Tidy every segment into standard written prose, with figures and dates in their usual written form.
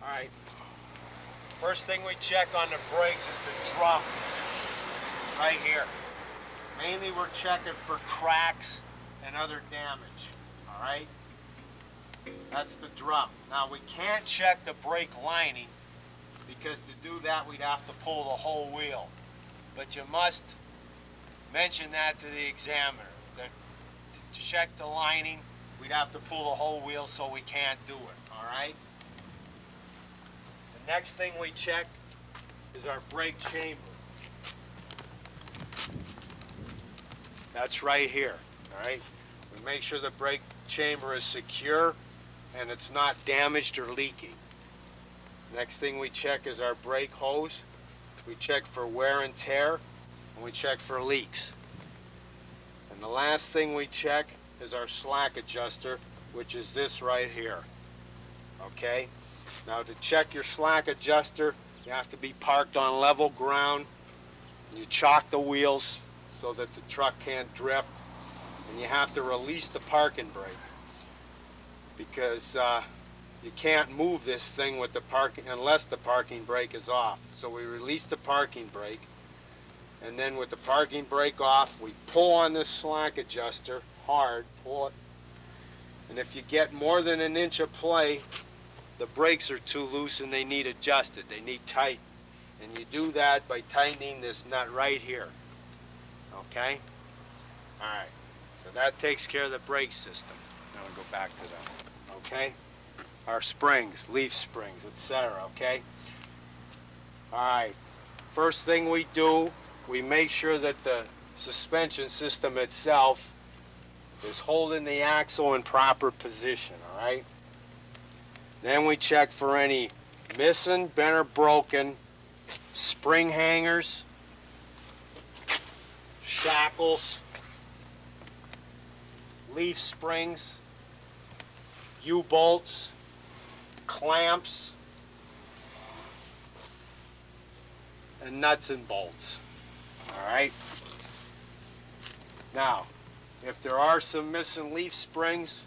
Alright. First thing we check on the brakes is the drum. Right here. Mainly we're checking for cracks and other damage. Alright? That's the drum. Now we can't check the brake lining because to do that we'd have to pull the whole wheel. But you must mention that to the examiner. That to check the lining, we'd have to pull the whole wheel, so we can't do it. Alright? The next thing we check is our brake chamber. That's right here. Alright? We make sure the brake chamber is secure and it's not damaged or leaking. Next thing we check is our brake hose. We check for wear and tear, and we check for leaks. And the last thing we check is our slack adjuster, which is this right here. Okay? Now to check your slack adjuster, you have to be parked on level ground. You chock the wheels so that the truck can't drift, and you have to release the parking brake, because you can't move this thing with the parking unless the parking brake is off. So we release the parking brake, and then with the parking brake off, we pull on this slack adjuster hard, pull it, and if you get more than an inch of play, the brakes are too loose and they need adjusted, they need tight. And you do that by tightening this nut right here. Okay? Alright, so that takes care of the brake system. Now we'll go back to that. Okay? Our springs, leaf springs, etc. Okay? Alright, first thing we do, we make sure that the suspension system itself is holding the axle in proper position. Alright? Then we check for any missing, bent, or broken spring hangers, shackles, leaf springs, U-bolts, clamps, and nuts and bolts. Alright? Now, if there are some missing leaf springs,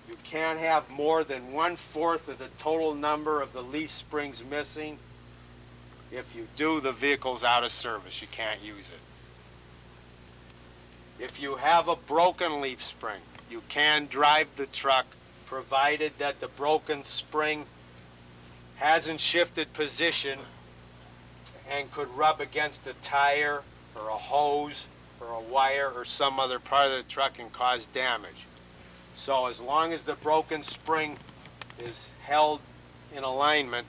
you can't have more than 1/4 of the total number of the leaf springs missing. If you do, the vehicle's out of service. You can't use it. If you have a broken leaf spring, you can drive the truck, provided that the broken spring hasn't shifted position and could rub against a tire or a hose or a wire or some other part of the truck and cause damage. So as long as the broken spring is held in alignment,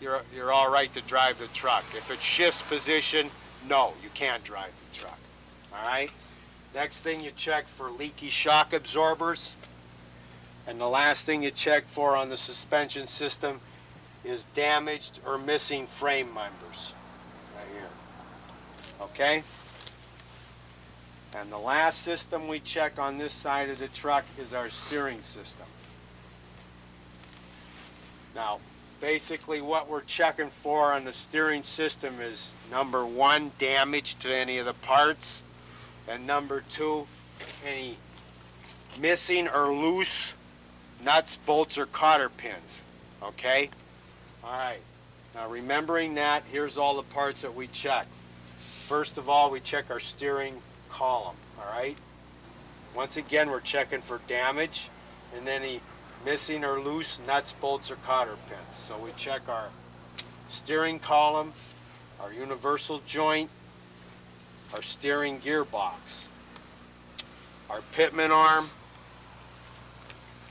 you're all right to drive the truck. If it shifts position, no, you can't drive the truck. All right? Next thing you check for leaky shock absorbers. And the last thing you check for on the suspension system is damaged or missing frame members. Right here. Okay? And the last system we check on this side of the truck is our steering system. Now, basically what we're checking for on the steering system is number 1, damage to any of the parts, and number 2, any missing or loose nuts, bolts, or cotter pins. Okay? Alright. Now remembering that, here's all the parts that we check. First of all, we check our steering column. Alright? Once again, we're checking for damage and any missing or loose nuts, bolts, or cotter pins. So we check our steering column, our universal joint, our steering gearbox, our pitman arm,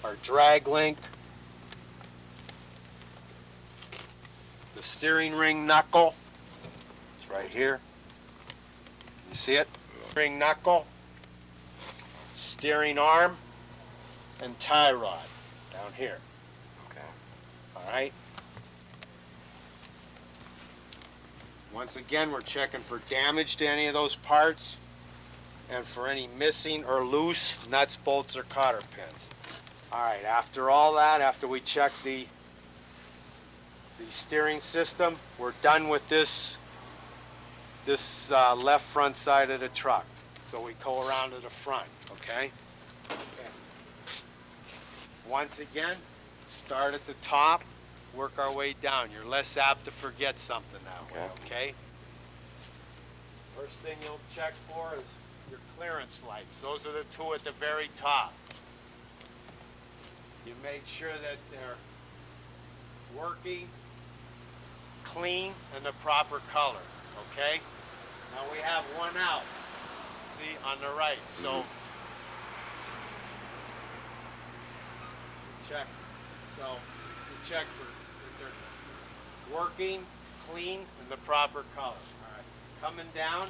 our drag link, the steering ring knuckle. It's right here. You see it? Steering knuckle, steering arm, and tie rod down here. Okay. All right. Once again, we're checking for damage to any of those parts and for any missing or loose nuts, bolts, or cotter pins. All right, after all that, after we check the steering system, we're done with this left front side of the truck. So we go around to the front, okay? Once again, Start at the top, work our way down. You're less apt to forget something that way, okay? First thing you'll check for is your clearance lights. Those are the two at the very top. You make sure that they're working, clean, and the proper color, okay? Now we have one out, see, on the right. So check. So you check for if they're working, clean, and the proper color. All right. Coming down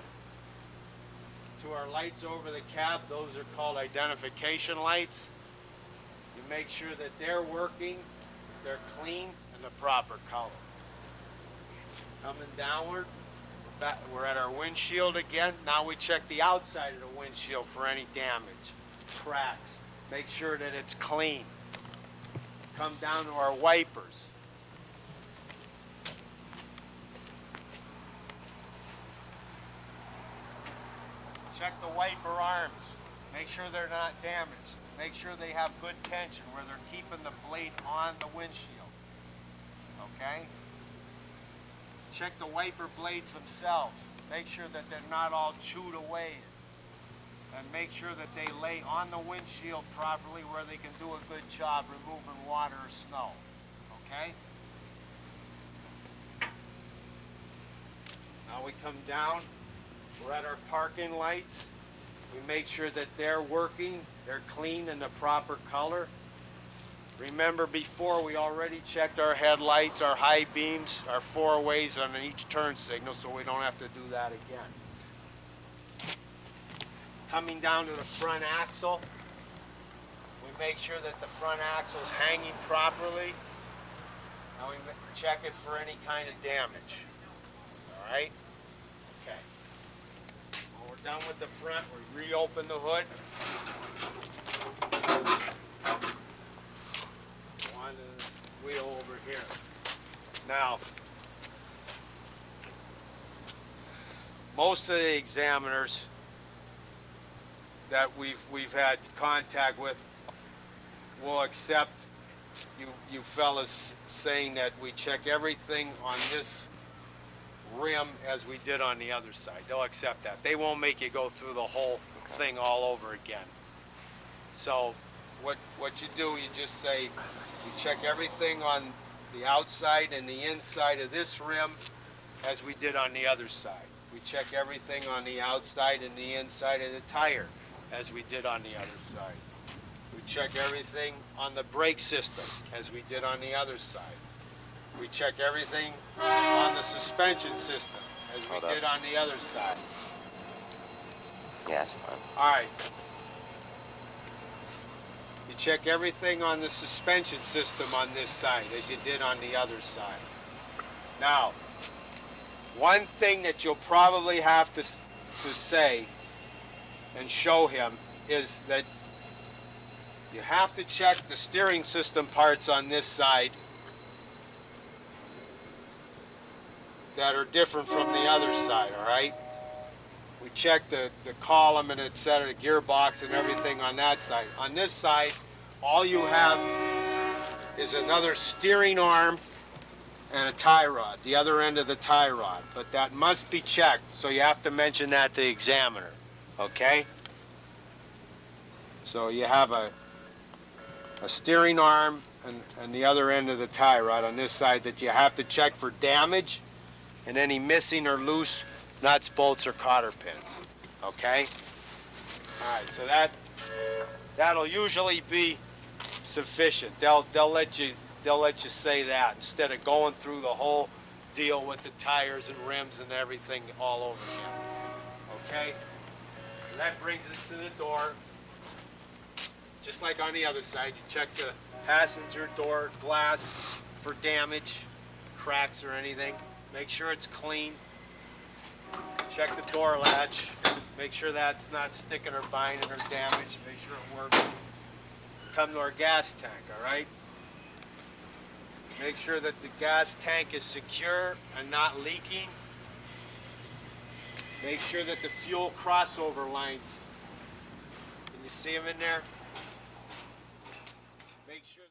to our lights over the cab, those are called identification lights. You make sure that they're working, they're clean, and the proper color. Coming downward, we're at our windshield again. Now we check the outside of the windshield for any damage, cracks. Make sure that it's clean. Come down to our wipers. Check the wiper arms. Make sure they're not damaged. Make sure they have good tension where they're keeping the blade on the windshield. Okay? Check the wiper blades themselves. Make sure that they're not all chewed away. And make sure that they lay on the windshield properly where they can do a good job removing water or snow. Okay? Now we come down. We're at our parking lights. We make sure that they're working, they're clean and the proper color. Remember, before we already checked our headlights, our high beams, our four ways on each turn signal, so we don't have to do that again. Coming down to the front axle, we make sure that the front axle is hanging properly. Now we check it for any kind of damage. All right? Okay. When we're done with the front, we reopen the hood. One wheel over here. Now, most of the examiners that we've had contact with will accept you fellas saying that we check everything on this rim as we did on the other side. They'll accept that. They won't make you go through the whole thing all over again. So what you do, you just say you check everything on the outside and the inside of this rim as we did on the other side. We check everything on the outside and the inside of the tire as we did on the other side. We check everything on the brake system as we did on the other side. We check everything on the suspension system as we did on the other side. Yes, fine. All right. You check everything on the suspension system on this side as you did on the other side. Now, one thing that you'll probably have to say and show him is that you have to check the steering system parts on this side that are different from the other side, all right? We check the column and etc., the gearbox and everything on that side. On this side, all you have is another steering arm and a tie rod, the other end of the tie rod. But that must be checked, so you have to mention that to the examiner, okay? So you have a steering arm and the other end of the tie rod on this side that you have to check for damage and any missing or loose nuts, bolts, or cotter pins, okay? All right, so that'll usually be sufficient. They'll let you say that instead of going through the whole deal with the tires and rims and everything all over again. Okay? And that brings us to the door. Just like on the other side, you check the passenger door glass for damage, cracks or anything. Make sure it's clean. Check the door latch. Make sure that's not sticking or binding or damaged. Make sure it works. Come to our gas tank, all right? Make sure that the gas tank is secure and not leaking. Make sure that the fuel crossover lines, can you see them in there?